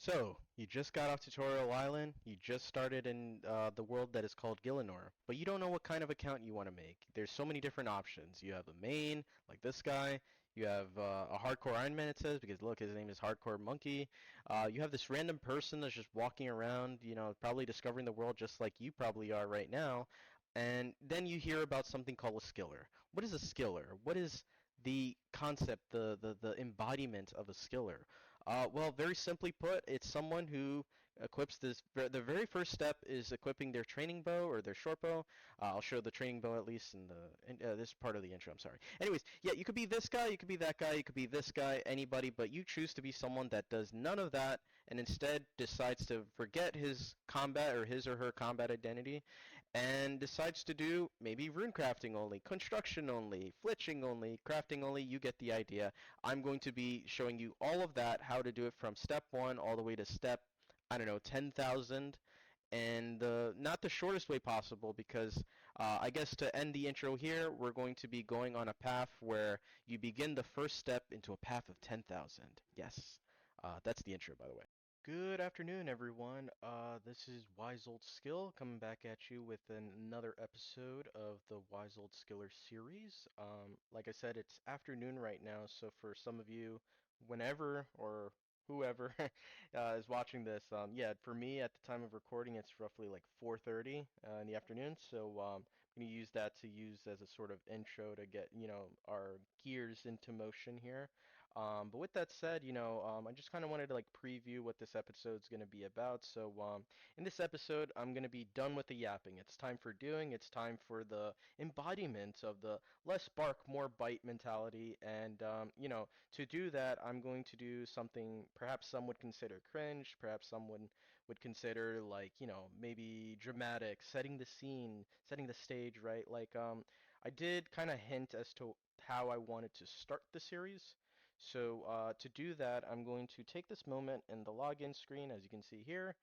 So, you just got off Tutorial Island, you just started in the world that is called Gielinor, but you don't know what kind of account you want to make. There's so many different options. You have a main, like this guy. You have a hardcore Iron Man, it says, because look, his name is Hardcore Monkey. You have this random person that's just walking around, probably discovering the world just like you probably are right now. And then you hear about something called a skiller. What is a skiller? What is the concept, the embodiment of a skiller? Well, very simply put, it's someone who equips this. The very first step is equipping their training bow or their short bow. I'll show the training bow at least in this part of the intro. I'm sorry. Anyways, yeah, you could be this guy, you could be that guy, you could be this guy, anybody, but you choose to be someone that does none of that and instead decides to forget his combat or his or her combat identity and decides to do maybe rune crafting only, construction only, flitching only, crafting only. You get the idea. I'm going to be showing you all of that, how to do it from step 1 all the way to step, I don't know, 10,000, and not the shortest way possible because I guess to end the intro here, we're going to be going on a path where you begin the first step into a path of 10,000. Yes, that's the intro, by the way. Good afternoon, everyone. This is Wise Old Skill coming back at you with another episode of the Wise Old Skiller series. Like I said, it's afternoon right now, so for some of you, whenever or whoever is watching this, yeah, for me at the time of recording, it's roughly like 4:30 in the afternoon. So I'm gonna use that to use as a sort of intro to get our gears into motion here. But with that said, I just kind of wanted to like preview what this episode's going to be about. So, in this episode, I'm going to be done with the yapping. It's time for doing. It's time for the embodiment of the less bark, more bite mentality. And, to do that, I'm going to do something perhaps some would consider cringe, perhaps someone would consider like, maybe dramatic, setting the scene, setting the stage, right? Like, I did kind of hint as to how I wanted to start the series. So to do that, I'm going to take this moment in the login screen, as you can see here,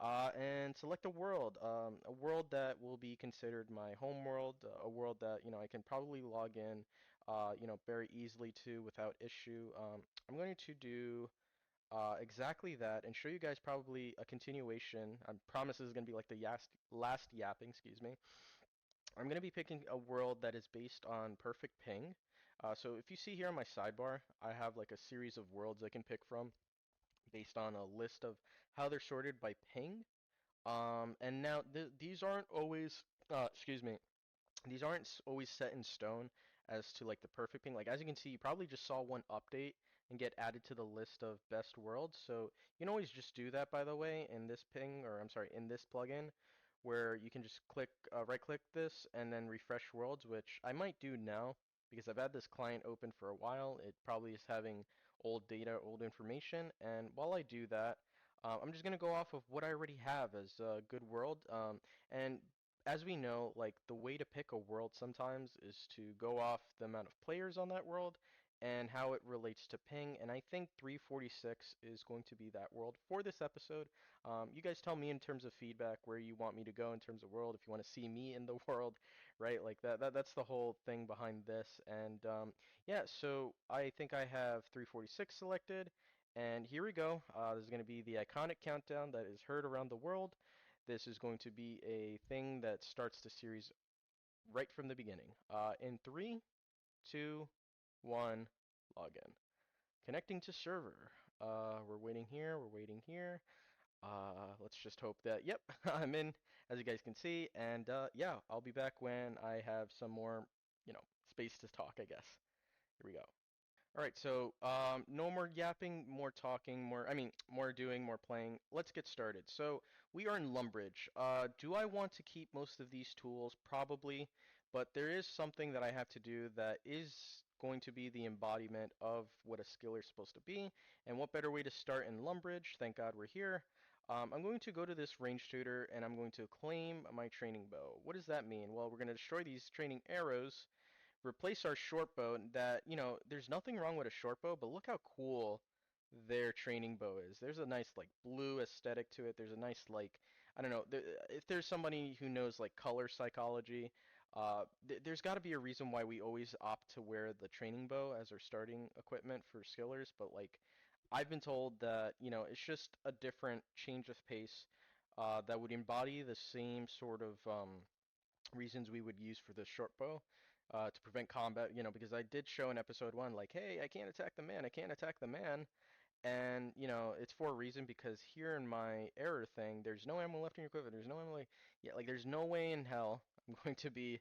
and select a world that will be considered my home world, a world that I can probably log in, very easily to without issue. I'm going to do exactly that and show you guys probably a continuation. I promise this is going to be like the last yapping, excuse me. I'm going to be picking a world that is based on perfect ping. So if you see here on my sidebar, I have like a series of worlds I can pick from based on a list of how they're sorted by ping. And now these aren't always, excuse me, these aren't always set in stone as to like the perfect ping. Like as you can see, you probably just saw one update and get added to the list of best worlds. So you can always just do that, by the way, in this ping, or I'm sorry, in this plugin, where you can just click, right click this and then refresh worlds, which I might do now because I've had this client open for a while. It probably is having old data, old information, and while I do that, I'm just gonna go off of what I already have as a good world. And as we know, like the way to pick a world sometimes is to go off the amount of players on that world and how it relates to ping. And I think 346 is going to be that world for this episode. You guys tell me in terms of feedback where you want me to go in terms of world. If you want to see me in the world, right? Like that's the whole thing behind this. And yeah, so I think I have 346 selected. And here we go. This is going to be the iconic countdown that is heard around the world. This is going to be a thing that starts the series right from the beginning. In three, two, one, login. Connecting to server. We're waiting here. We're waiting here. Let's just hope that, yep, I'm in, as you guys can see. And yeah, I'll be back when I have some more, space to talk, I guess. Here we go. All right, so no more yapping, more talking, more doing, more playing. Let's get started. So we are in Lumbridge. Do I want to keep most of these tools? Probably, but there is something that I have to do that is going to be the embodiment of what a skiller is supposed to be. And what better way to start in Lumbridge? Thank God we're here. I'm going to go to this range tutor and I'm going to claim my training bow. What does that mean? Well, we're going to destroy these training arrows, replace our short bow. That, there's nothing wrong with a short bow, but look how cool their training bow is. There's a nice like blue aesthetic to it. There's a nice like, I don't know, if there's somebody who knows like color psychology, there's got to be a reason why we always opt to wear the training bow as our starting equipment for skillers. But like I've been told that, it's just a different change of pace that would embody the same sort of reasons we would use for the short bow to prevent combat, because I did show in episode 1, like, hey, I can't attack the man, I can't attack the man. And, it's for a reason because here in my error thing, there's no ammo left in your quiver. There's no ammo, yeah, like, there's no way in hell I'm going to be,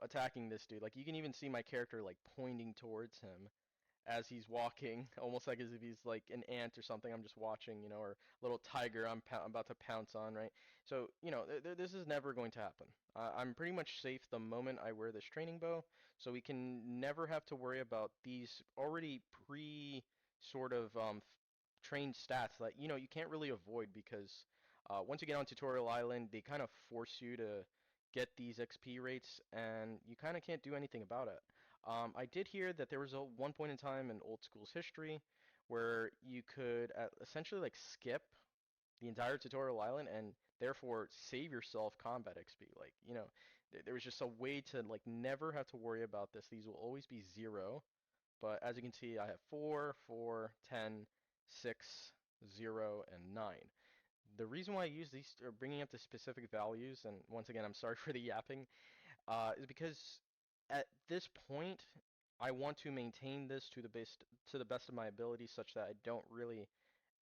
attacking this dude. Like, you can even see my character, like, pointing towards him as he's walking, almost like as if he's like an ant or something. I'm just watching, or a little tiger I'm about to pounce on, right? So, this is never going to happen. I'm pretty much safe the moment I wear this training bow, so we can never have to worry about these already pre sort of trained stats that, you can't really avoid because once you get on Tutorial Island, they kind of force you to get these XP rates, and you kind of can't do anything about it. I did hear that there was a one point in time in old school's history where you could essentially like skip the entire tutorial island and therefore save yourself combat XP. Like, there was just a way to like never have to worry about this. These will always be 0. But as you can see, I have 4, 4, 10, 6, 0, and 9. The reason why I use these, or bringing up the specific values, and once again, I'm sorry for the yapping, is because at this point, I want to maintain this to the best of my ability, such that I don't really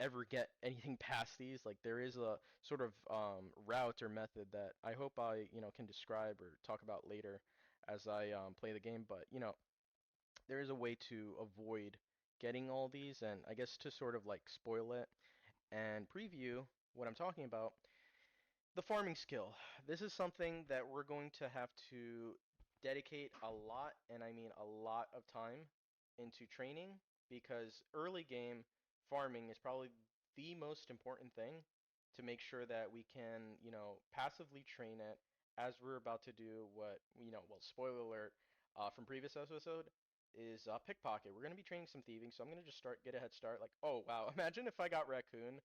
ever get anything past these. Like there is a sort of route or method that I hope I can describe or talk about later as I play the game. But there is a way to avoid getting all these, and I guess to sort of like spoil it and preview what I'm talking about, the farming skill. This is something that we're going to have to dedicate a lot, and I mean a lot of time into training because early game farming is probably the most important thing to make sure that we can, passively train it as we're about to do what, well, spoiler alert from previous episode is pickpocket. We're going to be training some thieving, so I'm going to just get a head start. Like, oh wow, imagine if I got raccoon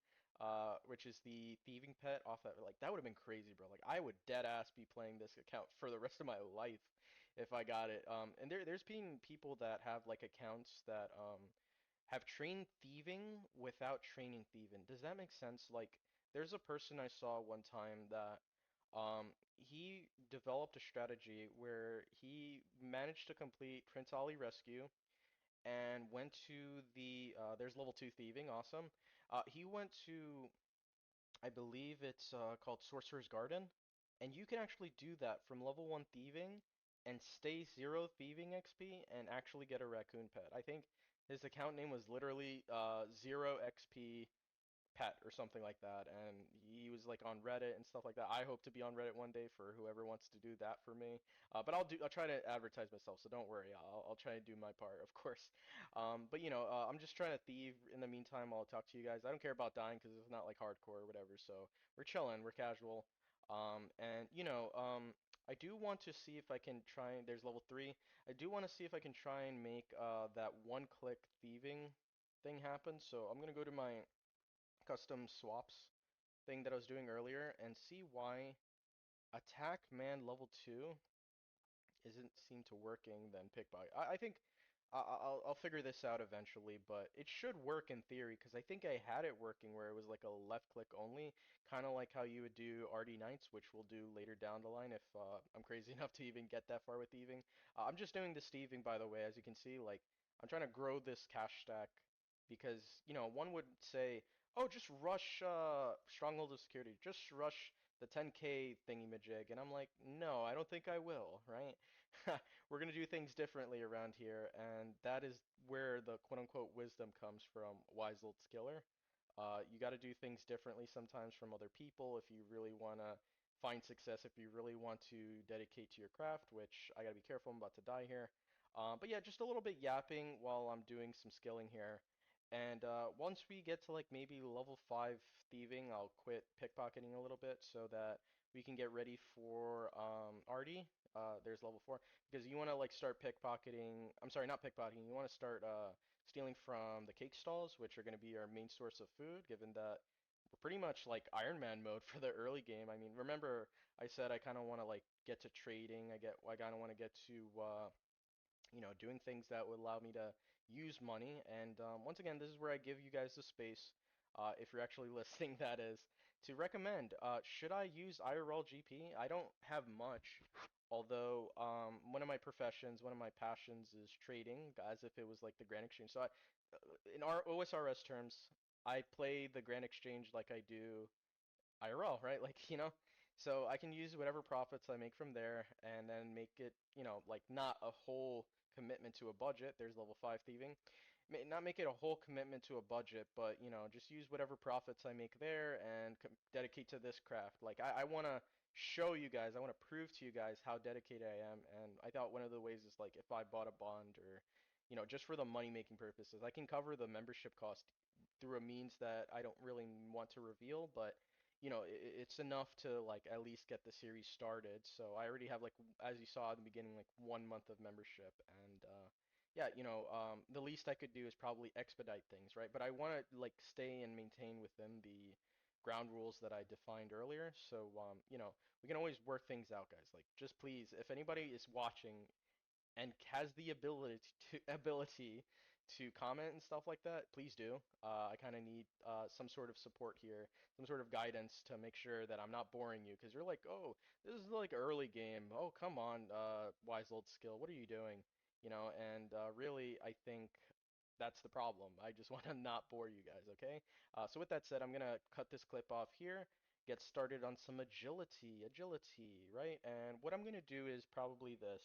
which is the thieving pet off that. Like that would have been crazy, bro. Like I would dead ass be playing this account for the rest of my life if I got it. And there's been people that have like accounts that have trained thieving without training thieving. Does that make sense? Like there's a person I saw one time that he developed a strategy where he managed to complete Prince Ali Rescue and went to there's level 2 thieving, awesome. He went to, I believe it's called Sorcerer's Garden, and you can actually do that from level 1 thieving and stay 0 thieving XP and actually get a raccoon pet. I think his account name was literally 0 XP pet or something like that, and he was like on Reddit and stuff like that. I hope to be on Reddit one day for whoever wants to do that for me. But I'll try to advertise myself, so don't worry. I'll try to do my part, of course. But I'm just trying to thieve in the meantime while I talk to you guys. I don't care about dying because it's not like hardcore or whatever. So we're chilling, we're casual. And I do want to see if I can try. There's level 3. I do want to see if I can try and make that one-click thieving thing happen. So I'm gonna go to my custom swaps thing that I was doing earlier and see why attack man level 2 isn't seem to working than pickpocket. I think I'll figure this out eventually, but it should work in theory because I think I had it working where it was like a left click only, kind of like how you would do RD Knights, which we'll do later down the line if I'm crazy enough to even get that far with thieving. I'm just doing the thieving, by the way, as you can see, like I'm trying to grow this cash stack because one would say, oh, just rush Stronghold of Security, just rush the 10K thingy-majig, and I'm like, no, I don't think I will, right? We're gonna do things differently around here, and that is where the quote-unquote wisdom comes from, Wise Old Skiller. You got to do things differently sometimes from other people if you really want to find success, if you really want to dedicate to your craft, which I got to be careful, I'm about to die here. But yeah, just a little bit yapping while I'm doing some skilling here. And once we get to like maybe level 5 thieving, I'll quit pickpocketing a little bit so that we can get ready for RD. There's level 4 because you want to like start pickpocketing. I'm sorry, not pickpocketing. You want to start stealing from the cake stalls, which are going to be our main source of food, given that we're pretty much like Iron Man mode for the early game. I mean, remember I said I kind of want to like get to trading. I kind of want to get to doing things that would allow me to use money. And once again, this is where I give you guys the space, if you're actually listening, that is, to recommend. Should I use IRL GP? I don't have much, although one of my professions, one of my passions is trading, as if it was like the Grand Exchange. So in our OSRS terms, I play the Grand Exchange like I do IRL, right? Like, so I can use whatever profits I make from there and then make it, like not a whole commitment to a budget. There's level 5 thieving. Not make it a whole commitment to a budget, but, just use whatever profits I make there and dedicate to this craft. Like, I want to show you guys, I want to prove to you guys how dedicated I am. And I thought one of the ways is like if I bought a bond or, just for the money making purposes, I can cover the membership cost through a means that I don't really want to reveal, but it's enough to like at least get the series started. So I already have like, as you saw in the beginning, like 1 month of membership, and yeah, the least I could do is probably expedite things, right? But I want to like stay and maintain within the ground rules that I defined earlier. So we can always work things out, guys. Like just please, if anybody is watching and has the ability to comment and stuff like that, please do. I kind of need some sort of support here, some sort of guidance to make sure that I'm not boring you, because you're like, oh, this is like early game. Oh, come on, wise old skill, what are you doing? And really, I think that's the problem. I just want to not bore you guys, okay? So with that said, I'm gonna cut this clip off here. Get started on some agility, right? And what I'm gonna do is probably this.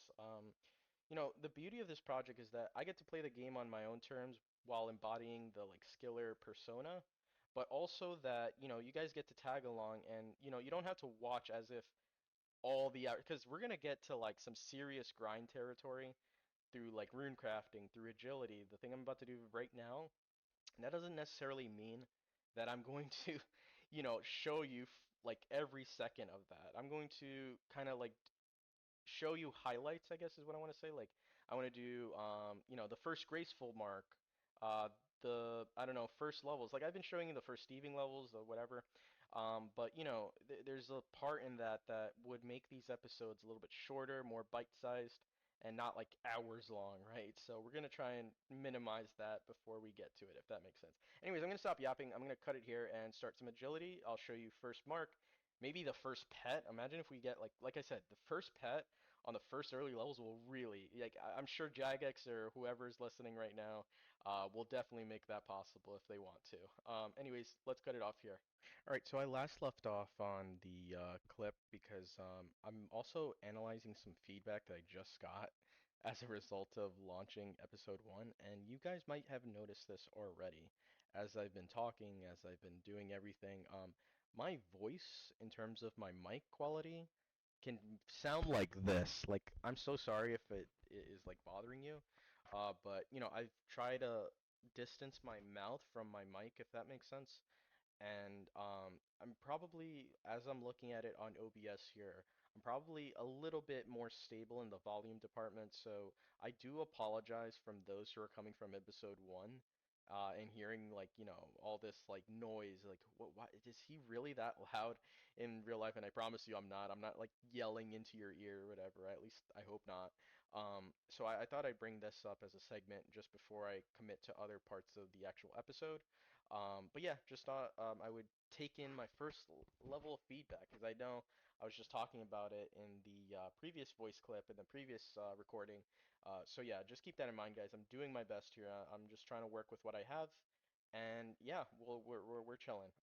The beauty of this project is that I get to play the game on my own terms while embodying the like skiller persona, but also that, you guys get to tag along and, you don't have to watch as if all the hours, because we're gonna get to like some serious grind territory through like rune crafting, through agility, the thing I'm about to do right now. And that doesn't necessarily mean that I'm going to, show you like every second of that. I'm going to kind of like show you highlights, I guess is what I want to say. Like I want to do the first graceful mark, uh I don't know, first levels. Like I've been showing you the first thieving levels or whatever. But there's a part in that that would make these episodes a little bit shorter, more bite-sized, and not like hours long, right? So we're gonna try and minimize that before we get to it, if that makes sense. Anyways, I'm gonna stop yapping. I'm gonna cut it here and start some agility. I'll show you first mark, maybe the first pet. Imagine if we get like I said, the first pet on the first early levels will really, like, I'm sure Jagex or whoever's listening right now will definitely make that possible if they want to. Anyways, let's cut it off here. All right, so I last left off on the clip because I'm also analyzing some feedback that I just got as a result of launching episode 1, and you guys might have noticed this already as I've been talking, as I've been doing everything. My voice, in terms of my mic quality, can sound like this. Like, I'm so sorry if it is like bothering you. But I've tried to distance my mouth from my mic, if that makes sense. And I'm probably, as I'm looking at it on OBS here, I'm probably a little bit more stable in the volume department. So I do apologize from those who are coming from episode 1, and hearing like, all this like noise. Like, what is he really that loud in real life? And I promise you, I'm not. I'm not like yelling into your ear or whatever. At least I hope not. So I thought I'd bring this up as a segment just before I commit to other parts of the actual episode. But yeah, just thought I would take in my first level of feedback, because I know I was just talking about it in the previous voice clip in the previous recording. So yeah, just keep that in mind, guys. I'm doing my best here. I'm just trying to work with what I have, and yeah, we're chilling.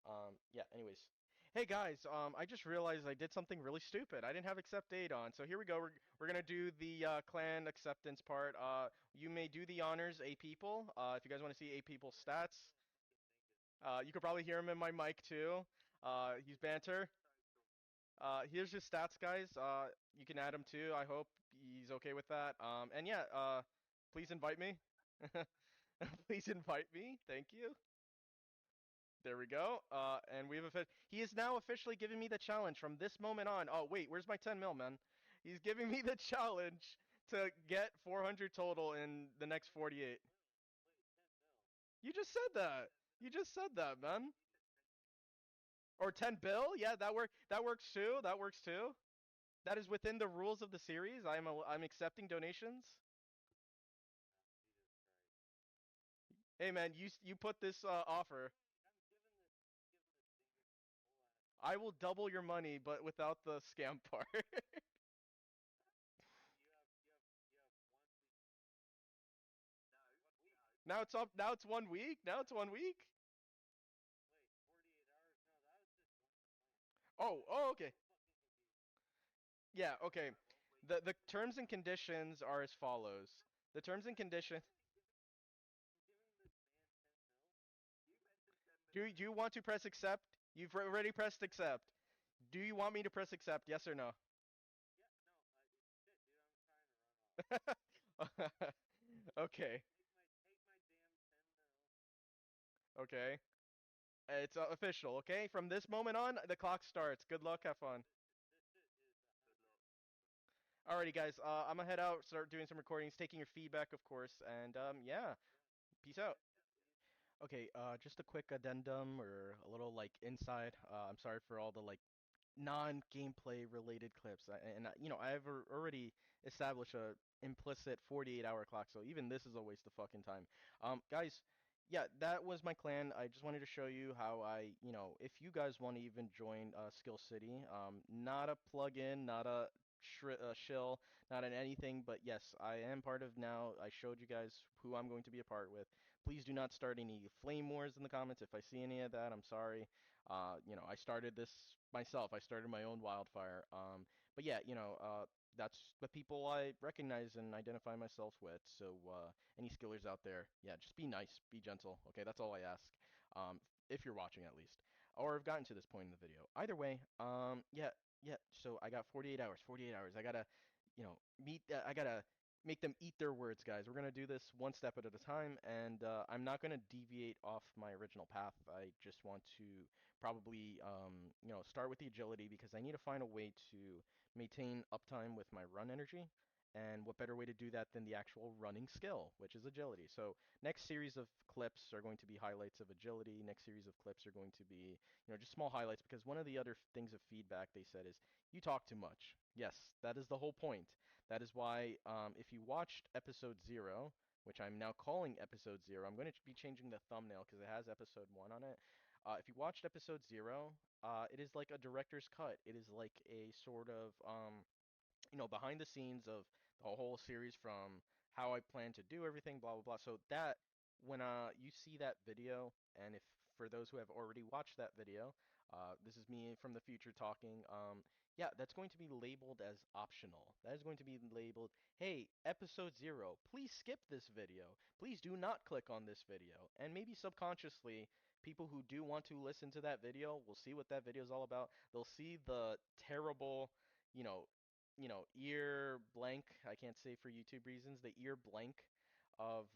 Yeah. Anyways, hey guys, I just realized I did something really stupid. I didn't have accept aid on, so here we go. We're gonna do the clan acceptance part. You may do the honors, a people. If you guys want to see a people's stats. You could probably hear him in my mic too. He's banter. Here's his stats, guys. You can add him too. I hope he's okay with that. And yeah, please invite me. Please invite me. Thank you. There we go. And he is now officially giving me the challenge from this moment on. Oh wait, where's my 10 mil, man? He's giving me the challenge to get 400 total in the next 48. You just said that. You just said that, man. Or 10 bill? Yeah, that works too. That works too. That is within the rules of the series. I'm accepting donations. Hey man, you put this offer. I will double your money, but without the scam part. Now it's up. Now it's 1 week. Now it's 1 week. Oh, okay. Yeah, okay. The terms and conditions are as follows. The terms and conditions. Do you want to press accept? You've already pressed accept. Do you want me to press accept? Yes or no? Okay. Okay. It's official, okay? From this moment on, the clock starts. Good luck, have fun. Alrighty, guys. I'm gonna head out, start doing some recordings, taking your feedback, of course, and yeah. Peace out. Okay, just a quick addendum or a little like inside. I'm sorry for all the like non-gameplay related clips. You know, I've already established a implicit 48-hour clock, so even this is a waste of fucking time. Guys, yeah, that was my clan. I just wanted to show you how you know, if you guys want to even join Skill City, not a plug-in, not a shill, not an anything, but yes, I am part of now. I showed you guys who I'm going to be a part with. Please do not start any flame wars in the comments. If I see any of that, I'm sorry. You know, I started this myself. I started my own wildfire. But yeah, you know, that's the people I recognize and identify myself with. So, any skillers out there, yeah, just be nice, be gentle. Okay, that's all I ask. If you're watching at least, or have gotten to this point in the video. Either way, yeah, yeah. So I got 48 hours. 48 hours. I gotta, you know, meet. I gotta make them eat their words, guys. We're gonna do this one step at a time, and I'm not gonna deviate off my original path. I just want to probably you know, start with the agility because I need to find a way to maintain uptime with my run energy. And what better way to do that than the actual running skill, which is agility. So next series of clips are going to be highlights of agility. Next series of clips are going to be, you know, just small highlights because one of the other things of feedback they said is you talk too much. Yes, that is the whole point. That is why if you watched episode 0, which I'm now calling episode 0, I'm going to be changing the thumbnail because it has episode 1 on it. If you watched episode 0, it is like a director's cut. It is like a sort of you know, behind the scenes of the whole series from how I plan to do everything, blah blah blah. So that when you see that video, and if for those who have already watched that video, this is me from the future talking. Yeah, that's going to be labeled as optional. That is going to be labeled, hey, episode 0, please skip this video. Please do not click on this video. And maybe subconsciously, people who do want to listen to that video will see what that video is all about. They'll see the terrible, you know, ear blank. I can't say for YouTube reasons, the ear blank of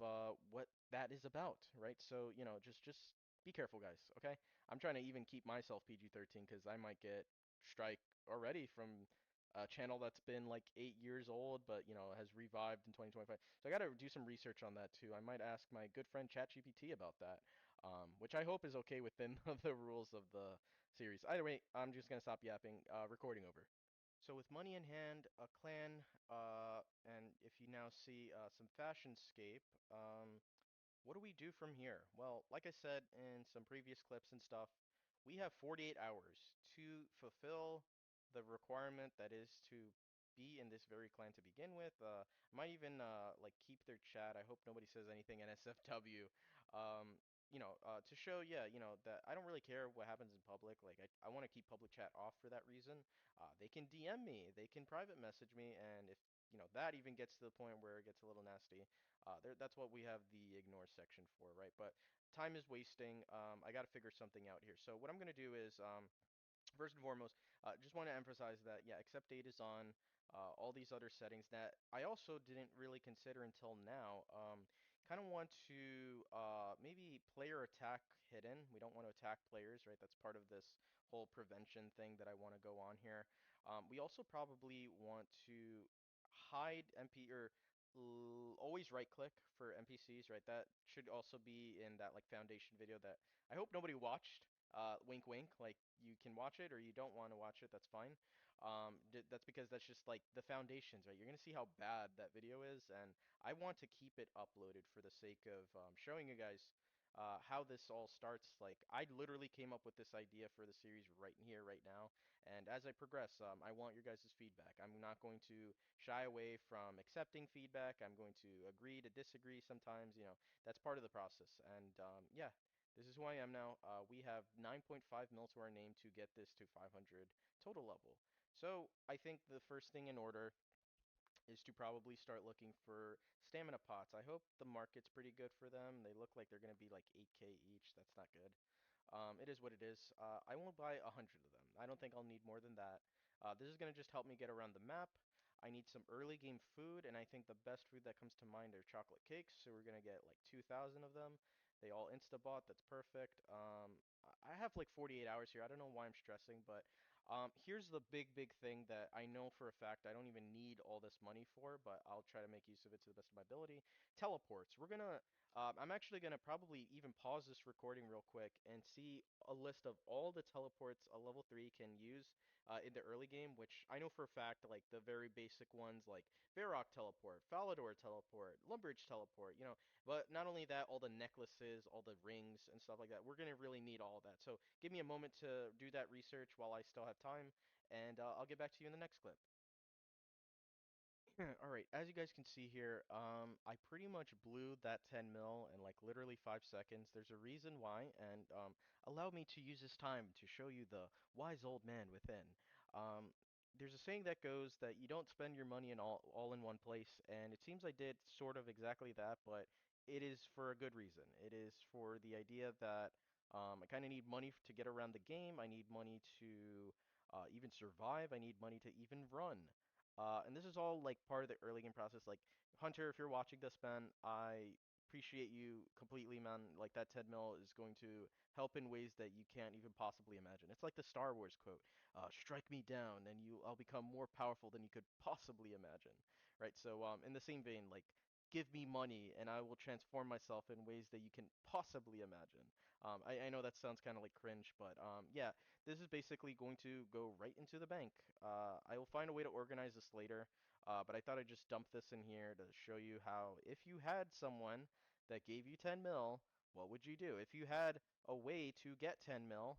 what that is about, right? So, you know, just be careful, guys, okay? I'm trying to even keep myself PG-13 because I might get strike already from a channel that's been like 8 years old, but, you know, has revived in 2025. So I got to do some research on that too. I might ask my good friend ChatGPT about that, which I hope is okay within the rules of the series. Either way, I'm just gonna stop yapping. Recording over. So with money in hand, a clan, and if you now see some fashion scape, what do we do from here? Well, like I said in some previous clips and stuff, we have 48 hours to fulfill the requirement that is to be in this very clan to begin with. Might even like keep their chat. I hope nobody says anything NSFW. Um, you know, to show, yeah, you know, that I don't really care what happens in public. Like, I want to keep public chat off for that reason. They can DM me, they can private message me, and if, you know, that even gets to the point where it gets a little nasty, that's what we have the ignore section for, right? But time is wasting. I got to figure something out here. So what I'm going to do is, first and foremost, just want to emphasize that, yeah, accept date is on. All these other settings that I also didn't really consider until now. Kind of want to maybe player attack hidden. We don't want to attack players, right? That's part of this whole prevention thing that I want to go on here. We also probably want to hide MP or always right click for NPCs, right? That should also be in that like foundation video that I hope nobody watched. Wink, wink. Like you can watch it or you don't want to watch it. That's fine. That's because that's just like the foundations, right? You're gonna see how bad that video is, and I want to keep it uploaded for the sake of showing you guys how this all starts. Like, I literally came up with this idea for the series right in here, right now. And as I progress, I want your guys' feedback. I'm not going to shy away from accepting feedback. I'm going to agree to disagree sometimes. That's part of the process. And yeah, this is who I am now. We have 9.5 mil to our name to get this to 500 total level. So I think the first thing in order is to probably start looking for stamina pots. I hope the market's pretty good for them. They look like they're going to be like 8k each. That's not good. It is what it is. I won't buy 100 of them. I don't think I'll need more than that. This is going to just help me get around the map. I need some early game food, and I think the best food that comes to mind are chocolate cakes. So we're going to get like 2,000 of them. They all insta-bought. That's perfect. I have like 48 hours here. I don't know why I'm stressing, but here's the big thing that I know for a fact I don't even need all this money for, but I'll try to make use of it to the best of my ability. Teleports. I'm actually gonna probably even pause this recording real quick and see a list of all the teleports a level 3 can use in the early game, which I know for a fact, like the very basic ones like Varrock teleport, Falador teleport, Lumbridge teleport, but not only that, all the necklaces, all the rings and stuff like that. We're gonna really need all of that. So give me a moment to do that research while I still have time, and I'll get back to you in the next clip. All right, as you guys can see here, I pretty much blew that 10 mil in like literally 5 seconds. There's a reason why, and allow me to use this time to show you the wise old man within. Um, there's a saying that goes that you don't spend your money in all in one place, and it seems I did sort of exactly that, but it is for a good reason. It is for the idea that I kind of need money to get around the game. I need money to even survive. I need money to even run. And this is all like part of the early game process. Like Hunter, if you're watching this, man, I appreciate you completely, man. Like that 10 mil is going to help in ways that you can't even possibly imagine. It's like the Star Wars quote, "Strike me down, and I'll become more powerful than you could possibly imagine." Right? So, in the same vein, like, give me money, and I will transform myself in ways that you can possibly imagine. I know that sounds kind of like cringe, but yeah, this is basically going to go right into the bank. I will find a way to organize this later, but I thought I'd just dump this in here to show you how, if you had someone that gave you 10 mil, what would you do? If you had a way to get 10 mil,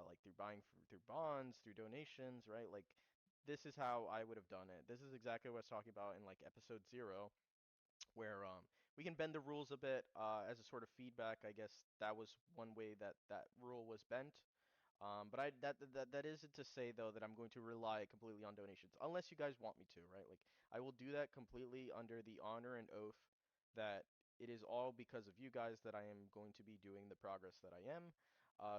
like through buying through bonds, through donations, right? Like, this is how I would have done it. This is exactly what I was talking about in like episode 0, where we can bend the rules a bit as a sort of feedback. I guess that was one way that that rule was bent. But that isn't to say though that I'm going to rely completely on donations, unless you guys want me to, right? Like I will do that completely under the honor and oath that it is all because of you guys that I am going to be doing the progress that I am.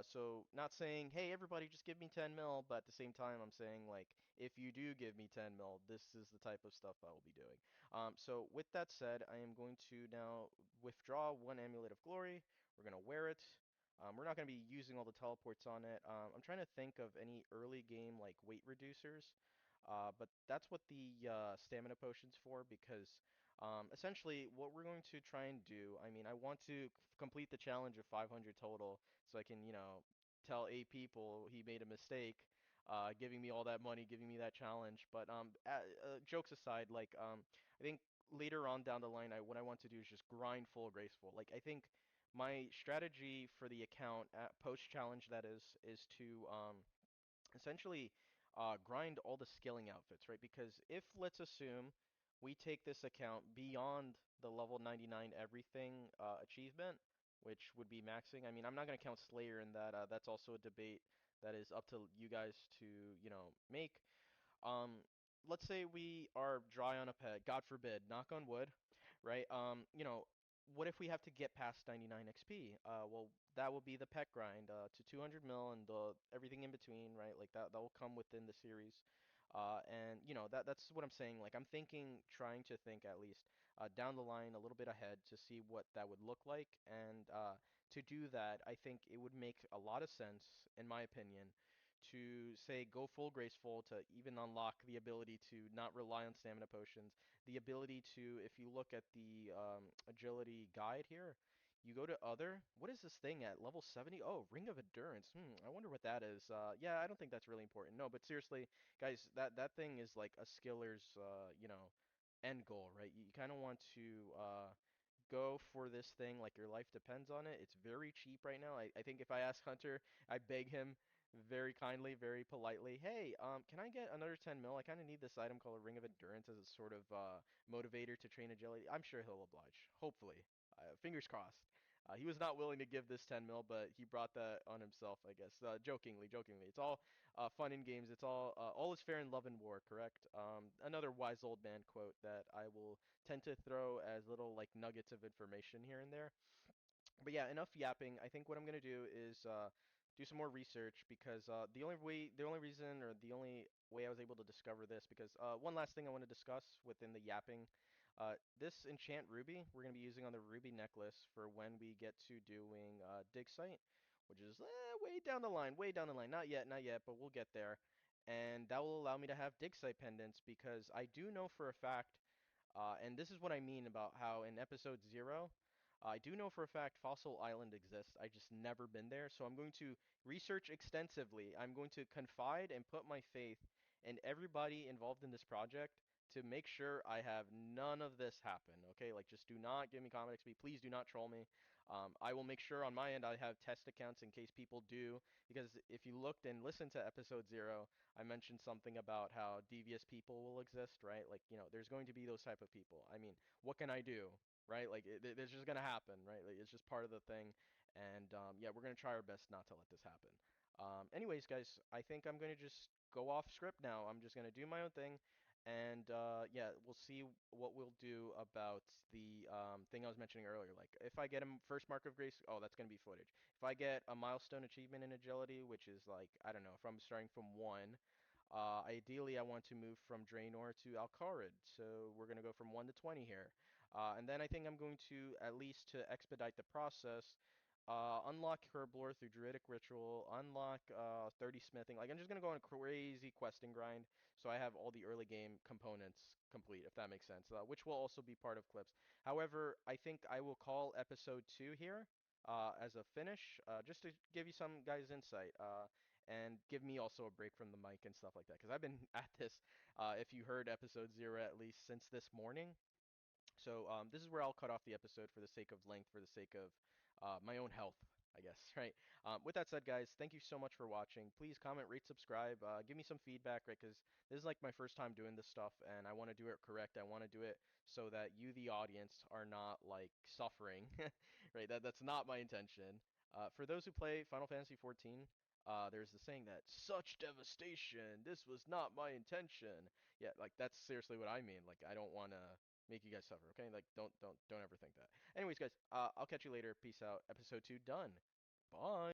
So not saying, hey everybody, just give me 10 mil, but at the same time I'm saying like if you do give me 10 mil, this is the type of stuff I will be doing. So with that said, I am going to now withdraw one amulet of glory. We're gonna wear it. We're not going to be using all the teleports on it. I'm trying to think of any early game like weight reducers, but that's what the stamina potion's for because essentially what we're going to try and do, I mean, I want to complete the challenge of 500 total so I can, tell 8 people he made a mistake, giving me all that money, giving me that challenge. But jokes aside, like I think later on down the line, what I want to do is just grind full graceful. Like I think my strategy for the account at post challenge that is to essentially grind all the skilling outfits, right? Because if let's assume we take this account beyond the level 99 everything achievement, which would be maxing. I mean, I'm not going to count Slayer in that. That's also a debate that is up to you guys to, make. Um, let's say we are dry on a pet, God forbid, knock on wood, right? What if we have to get past 99 XP? Well, that will be the pet grind to 200 mil and everything in between, right? Like that will come within the series. And that's what I'm saying. Like I'm thinking, trying to think at least down the line a little bit ahead to see what that would look like. And to do that, I think it would make a lot of sense, in my opinion, to say go full graceful to even unlock the ability to not rely on stamina potions, the ability to, if you look at the agility guide here, you go to other. What is this thing at level 70? Oh, Ring of Endurance. I wonder what that is. Yeah, I don't think that's really important. No, but seriously, guys, that thing is like a skiller's end goal, right? You kind of want to go for this thing like your life depends on it. It's very cheap right now. I think if I ask Hunter, I beg him very kindly, very politely, hey, can I get another 10 mil? I kind of need this item called a Ring of Endurance as a sort of motivator to train agility. I'm sure he'll oblige. Hopefully. Fingers crossed. He was not willing to give this 10 mil, but he brought that on himself, I guess. Jokingly, jokingly. It's all fun and games. It's all is fair in love and war, correct? Another wise old man quote that I will tend to throw as little like nuggets of information here and there. But yeah, enough yapping. I think what I'm gonna do is do some more research because the only reason, or the only way I was able to discover this, because one last thing I want to discuss within the yapping, this enchant ruby we're gonna be using on the ruby necklace for when we get to doing dig site, which is way down the line, way down the line. Not yet, not yet, but we'll get there. And that will allow me to have dig site pendants because I do know for a fact and this is what I mean about how in episode 0, I do know for a fact Fossil Island exists. I just never been there, so I'm going to research extensively. I'm going to confide and put my faith in everybody involved in this project to make sure I have none of this happen. Okay, like just do not give me comment XP. Please do not troll me. I will make sure on my end I have test accounts in case people do, because if you looked and listened to episode 0, I mentioned something about how devious people will exist, right? Like, there's going to be those type of people. I mean, what can I do, right? Like, it's just gonna happen, right? Like, it's just part of the thing. And yeah, we're gonna try our best not to let this happen. Anyways, guys, I think I'm gonna just go off script now. I'm just gonna do my own thing, and yeah, we'll see what we'll do about the thing I was mentioning earlier. Like, if I get a first mark of grace, oh, that's gonna be footage. If I get a milestone achievement in agility, which is like, I don't know, if I'm starting from 1, ideally I want to move from Draynor to Alcarid, so we're gonna go from 1 to 20 here. And then I think I'm going to, at least to expedite the process, unlock Herblore through Druidic Ritual, unlock 30 Smithing. Like, I'm just gonna go on a crazy questing grind, so I have all the early game components complete, if that makes sense, which will also be part of clips. However, I think I will call episode 2 here as a finish, just to give you some guys insight. And give me also a break from the mic and stuff like that, because I've been at this, if you heard episode 0 at least, since this morning. So this is where I'll cut off the episode for the sake of length, for the sake of my own health, I guess, right? With that said, guys, thank you so much for watching. Please comment, rate, subscribe, give me some feedback, right? Because this is like my first time doing this stuff, and I want to do it correct. I want to do it so that you, the audience, are not like suffering, right? That's not my intention. For those who play Final Fantasy 14, there's the saying that such devastation. This was not my intention. Yeah, like that's seriously what I mean. Like I don't want to make you guys suffer, okay? Like don't ever think that. Anyways, guys, I'll catch you later. Peace out. Episode 2 done. Bye.